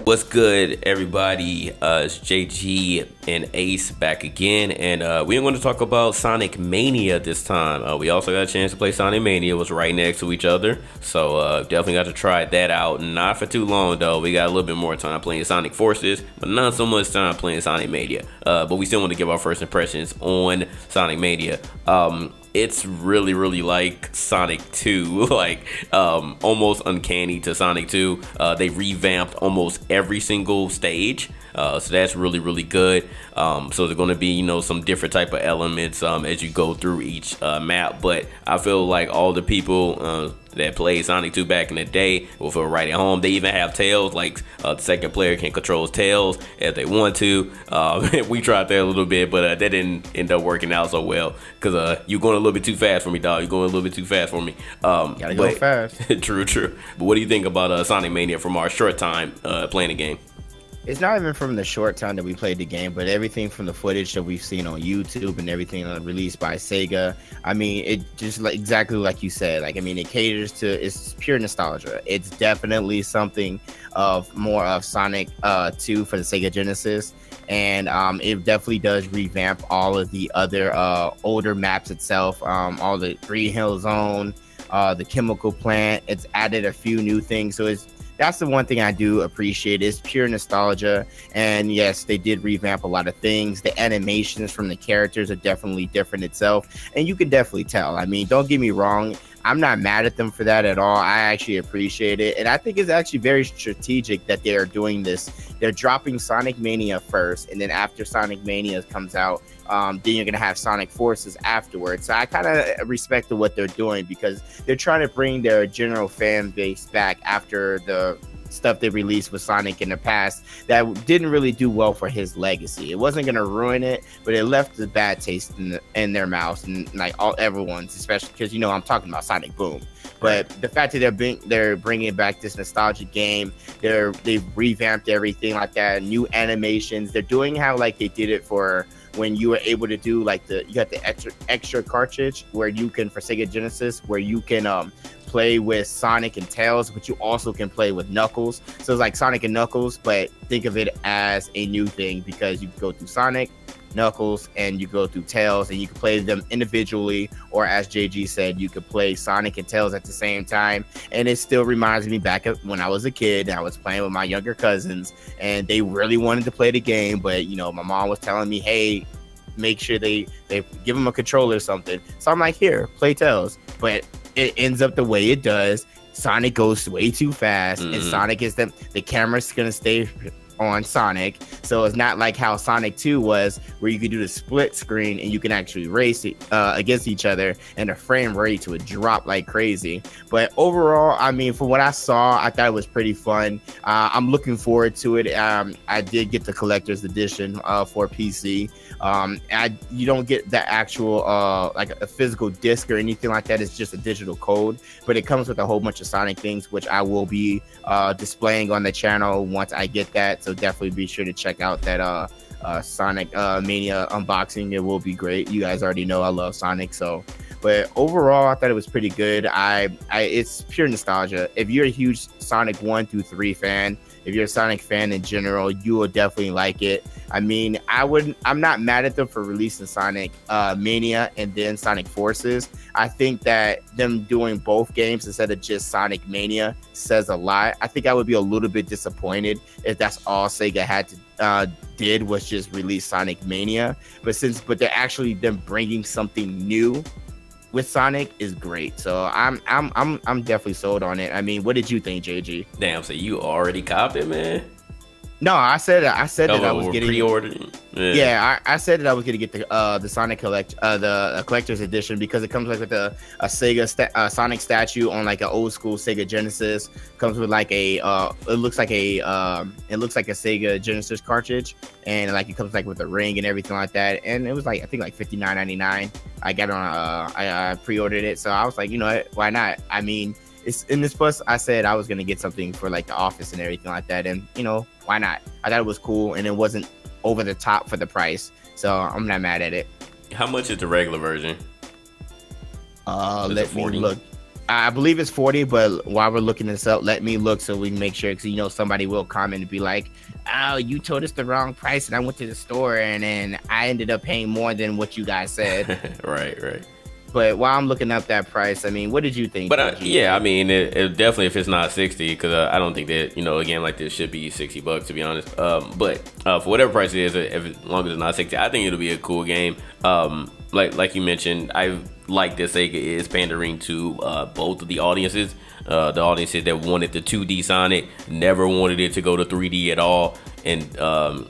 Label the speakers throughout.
Speaker 1: What's good, everybody? It's JG and Ace back again, and we're going to talk about Sonic Mania this time. We also got a chance to play Sonic Mania. It was right next to each other, so definitely got to try that out. Not for too long though. We got a little bit more time playing Sonic Forces, but not so much time playing Sonic Mania. But we still want to give our first impressions on Sonic Mania. It's really like Sonic 2, like almost uncanny to Sonic 2. They revamped almost every single stage, so that's really good. So there's going to be, some different type of elements as you go through each map, but I feel like all the people that played Sonic 2 back in the day will feel right at home. They even have tails, like the second player can control tails if they want to. We tried that a little bit, but that didn't end up working out so well because you're going a little bit too fast for me, dog. You're going a little bit too fast for me.
Speaker 2: Gotta go fast.
Speaker 1: True. But what do you think about Sonic Mania from our short time playing the game?
Speaker 2: It's not even from the short time that we played the game, but everything from the footage that we've seen on YouTube and everything released by Sega. I mean, it just exactly like you said. Like, I mean, it caters to, it's pure nostalgia. It's definitely something of more of Sonic 2 for the Sega Genesis. And it definitely does revamp all of the other older maps itself, all the Green Hill Zone, the chemical plant. It's added a few new things. So that's the one thing I do appreciate, is pure nostalgia. And yes, they did revamp a lot of things. The animations from the characters are definitely different itself. And you can definitely tell. I mean, don't get me wrong. I'm not mad at them for that at all. I actually appreciate it. And I think it's actually very strategic that they are doing this. They're dropping Sonic Mania first. And then after Sonic Mania comes out, then you're going to have Sonic Forces afterwards. So I kind of respect what they're doing, because they're trying to bring their general fan base back after the stuff they released with Sonic in the past that didn't really do well for his legacy. It wasn't going to ruin it, but it left a bad taste in their mouths, and like everyone's, especially because I'm talking about Sonic Boom. But the fact that they're bringing back this nostalgic game, they've revamped everything like that, new animations. They're doing how like they did it for when you were able to do like you got the extra cartridge where you can, for Sega Genesis, where you can play with Sonic and Tails, but you also can play with Knuckles. So it's like Sonic and Knuckles, but think of it as a new thing, because you can go through Sonic, Knuckles, and you go through Tails, and you can play them individually, or as JG said, you could play Sonic and Tails at the same time. And it still reminds me back of when I was a kid and I was playing with my younger cousins, and they really wanted to play the game, but my mom was telling me, hey, make sure they give them a controller or something. So I'm like, here, play Tails. But it ends up the way it does. Sonic goes way too fast, and Sonic is the camera's gonna stay on Sonic. So it's not like how Sonic 2 was, where you could do the split screen and you can actually race it against each other, and the frame rate would drop like crazy. But overall, I mean, from what I saw, I thought it was pretty fun. I'm looking forward to it. I did get the collector's edition for PC. You don't get the actual like a physical disc or anything like that. It's just a digital code, but it comes with a whole bunch of Sonic things, which I will be displaying on the channel once I get that. So definitely be sure to check out that Sonic Mania unboxing. It will be great. You guys already know I love Sonic, so. But overall, I thought it was pretty good. It's pure nostalgia. If you're a huge Sonic 1 through 3 fan, if you're a Sonic fan in general, you will definitely like it. I mean, I'm not mad at them for releasing Sonic Mania and then Sonic Forces. I think that them doing both games instead of just Sonic Mania says a lot. I think I would be a little bit disappointed if that's all Sega had to did was just release Sonic Mania. But they're actually them bringing something new with Sonic is great. So I'm definitely sold on it. I mean, what did you think, JG?
Speaker 1: Damn, so you already copped it, man?
Speaker 2: No, I said that I was getting
Speaker 1: pre-ordered.
Speaker 2: Yeah, I said that I was gonna get the Sonic collector's edition, because it comes like with a Sega Sonic statue on like an old school Sega Genesis. Comes with like a it looks like a Sega Genesis cartridge, and like it comes like with a ring and everything like that. And it was like, I think like $59.99. I got it on I pre-ordered it, so I was like, you know what, why not? I mean, it's in this, plus I said I was gonna get something for like the office and everything like that, and why not? I thought it was cool, and it wasn't over the top for the price, so I'm not mad at it.
Speaker 1: How much is the regular version?
Speaker 2: Let me look. I believe it's 40, but while we're looking this up, let me look so we can make sure, because you know somebody will comment and be like, "Oh, you told us the wrong price, and I went to the store and then I ended up paying more than what you guys said."
Speaker 1: Right.
Speaker 2: But while I'm looking up that price, I mean, what did you think?
Speaker 1: But yeah, I mean, it definitely, if it's not 60, because I don't think that, you know, a game like this should be $60 to be honest. But for whatever price it is, as long as it's not 60, I think it'll be a cool game. Like you mentioned, I like that Sega is pandering to both of the audiences. The audiences that wanted the 2D Sonic, never wanted it to go to 3D at all. And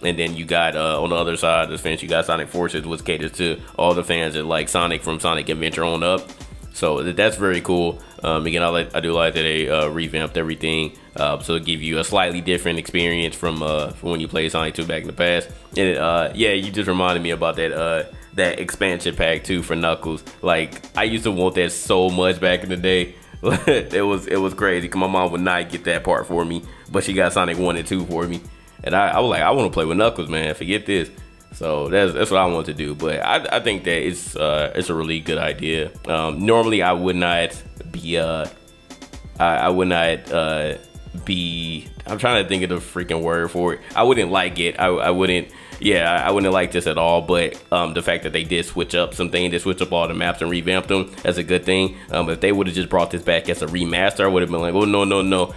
Speaker 1: then you got on the other side of the fence, you got Sonic Forces, which caters to all the fans that like Sonic from Sonic Adventure on up. So that's very cool. Again, I do like that they revamped everything, so it give you a slightly different experience from when you played Sonic 2 back in the past. And yeah, you just reminded me about that expansion pack too for Knuckles. Like, I used to want that so much back in the day. it was crazy, because my mom would not get that part for me, but she got Sonic 1 and 2 for me. And I was like, I want to play with Knuckles, man. Forget this. So that's what I want to do. But I think that it's a really good idea. Normally, I would not be I would not be. I'm trying to think of the freaking word for it. I wouldn't like it. I wouldn't. Yeah, I wouldn't like this at all. But the fact that they did switch up something, they switched up all the maps and revamped them, that's a good thing. If they would have just brought this back as a remaster, I would have been like, oh no.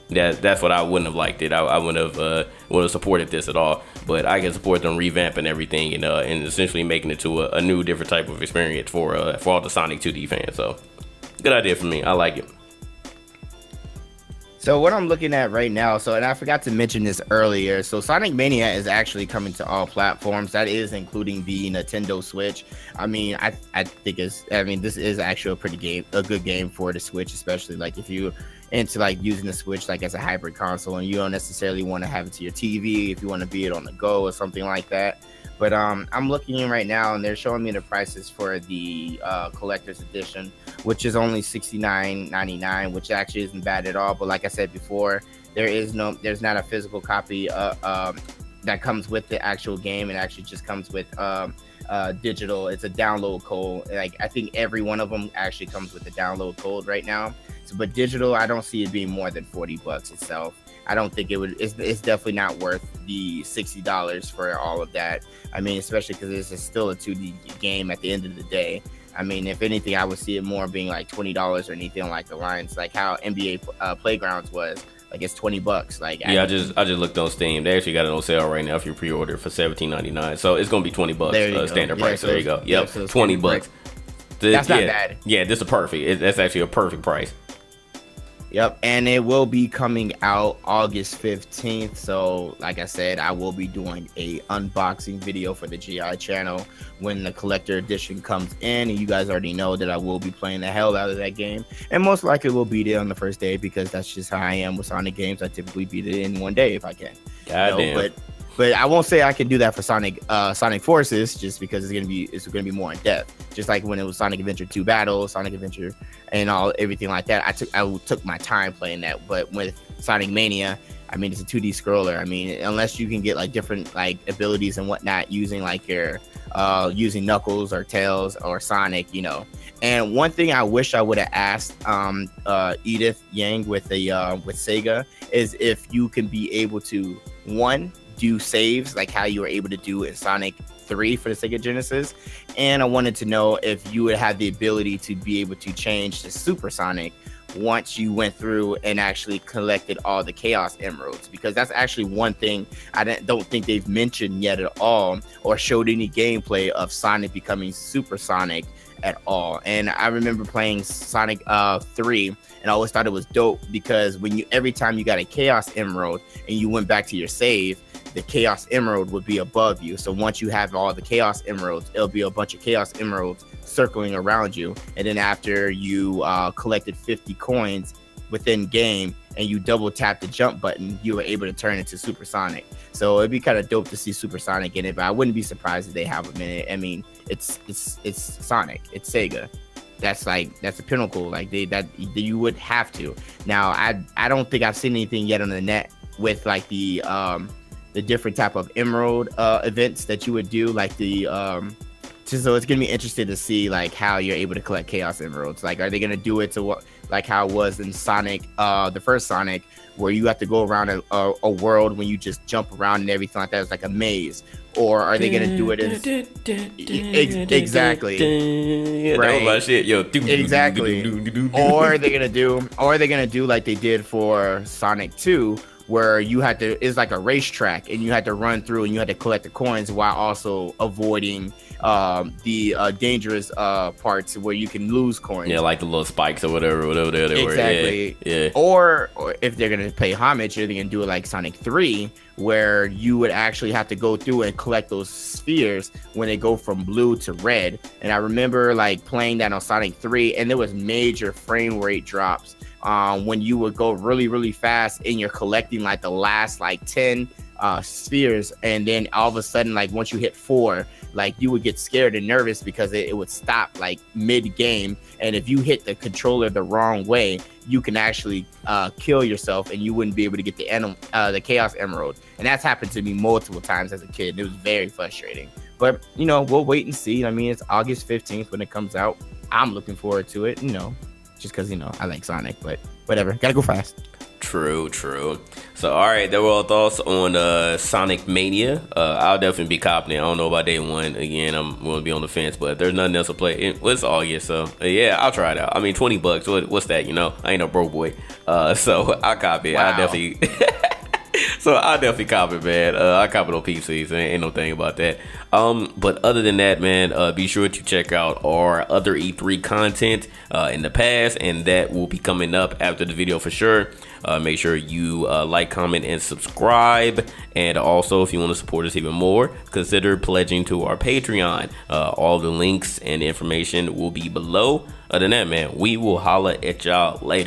Speaker 1: That's what I wouldn't have liked it. I wouldn't have supported this at all. But I can support them revamping everything and essentially making it to a new, different type of experience for all the Sonic 2D fans. So good idea for me. I like it.
Speaker 2: So what I'm looking at right now, and I forgot to mention this earlier, so Sonic Mania is actually coming to all platforms. That is including the Nintendo Switch. I mean, I think this is actually a good game for the Switch, especially like if you into like using the Switch like as a hybrid console and you don't necessarily want to have it to your TV, if you want to be it on the go or something like that. But I'm looking in right now and they're showing me the prices for the collector's edition, which is only $69.99, which actually isn't bad at all. But like I said before, there's not a physical copy that comes with the actual game. It actually just comes with digital. It's a download code. Like, I think every one of them actually comes with a download code right now. So, but digital, I don't see it being more than $40 itself. I don't think it would. It's definitely not worth the $60 for all of that. I mean, especially because it's still a 2D game at the end of the day. I mean, if anything, I would see it more being like $20 or anything like the lines, like how NBA Playgrounds was. Like, it's $20. Like,
Speaker 1: yeah, I just looked on Steam. They actually got it on sale right now if you pre-order for $17.99. So it's gonna be $20 standard price. So there you go. Yep, so $20.
Speaker 2: That's not bad.
Speaker 1: Yeah, this is perfect. That's actually a perfect price.
Speaker 2: Yep, and it will be coming out August 15th. So, like I said, I will be doing a unboxing video for the GI channel when the collector edition comes in. And you guys already know that I will be playing the hell out of that game. And most likely will beat it on the first day because that's just how I am with Sonic games. I typically beat it in one day if I can.
Speaker 1: Goddamn.
Speaker 2: But I won't say I can do that for Sonic Forces, just because it's gonna be more in depth. Just like when it was Sonic Adventure 2 Battle, Sonic Adventure, and everything like that. I took my time playing that. But with Sonic Mania, I mean, it's a 2D scroller. I mean, unless you can get like different like abilities and whatnot using like your using Knuckles or Tails or Sonic, you know. And one thing I wish I would have asked Edith Yang with Sega is if you can be able to, one, do saves like how you were able to do in Sonic 3 for the Sega Genesis. And I wanted to know if you would have the ability to be able to change to Super Sonic once you went through and actually collected all the Chaos Emeralds, because that's actually one thing I don't think they've mentioned yet at all or showed any gameplay of Sonic becoming Super Sonic at all. And I remember playing Sonic 3 and I always thought it was dope because every time you got a Chaos Emerald and you went back to your save, the Chaos Emerald would be above you. So once you have all the Chaos Emeralds, it'll be a bunch of Chaos Emeralds circling around you. And then after you collected 50 coins within game and you double tap the jump button, you were able to turn into Super Sonic. So it'd be kind of dope to see Super Sonic in it, but I wouldn't be surprised if they have him in it. I mean, it's Sonic, it's Sega. That's the pinnacle. Like you would have to. Now I don't think I've seen anything yet on the net with like the different type of emerald events that you would do, like the so it's gonna be interesting to see like how you're able to collect Chaos Emeralds. Like, are they gonna do it to what, like how it was in Sonic, the first Sonic, where you have to go around a world when you just jump around and everything like that? It's like a maze. Or are they gonna do it in exactly?
Speaker 1: Yeah, that was my shit, yo.
Speaker 2: Exactly. Or are they gonna do like they did for Sonic 2, where you had to, it's like a racetrack and you had to run through and you had to collect the coins while also avoiding the dangerous parts where you can lose coins.
Speaker 1: Yeah, like the little spikes or whatever they were.
Speaker 2: Exactly. Yeah. Or if they're gonna pay homage, are they gonna do it like Sonic 3, where you would actually have to go through and collect those spheres when they go from blue to red? And I remember like playing that on Sonic 3, and there was major frame rate drops when you would go really fast and you're collecting like the last like 10 spheres, and then all of a sudden, like once you hit 4, like you would get scared and nervous because it would stop like mid-game, and if you hit the controller the wrong way, you can actually kill yourself and you wouldn't be able to get the Chaos Emerald. And that's happened to me multiple times as a kid. It was very frustrating, but you know, we'll wait and see. I mean, it's August 15th when it comes out. I'm looking forward to it, you know, just because, you know, I like Sonic, but whatever, gotta go fast.
Speaker 1: True. So, all right, there were all thoughts on Sonic Mania. I'll definitely be copping it. I don't know about day one. Again, I'm going to be on the fence, but if there's nothing else to play, it's August, so yeah, I'll try it out. I mean, $20, what's that, you know? I ain't no broke boy. So I'll copy it. Wow. I'll definitely... So I'll definitely cop it, man. I cop it on PC, so ain't no thing about that. But other than that, man, be sure to check out our other E3 content in the past, and that will be coming up after the video for sure. Make sure you like, comment, and subscribe. And also, if you want to support us even more, consider pledging to our Patreon. All the links and information will be below. Other than that, man, we will holla at y'all later.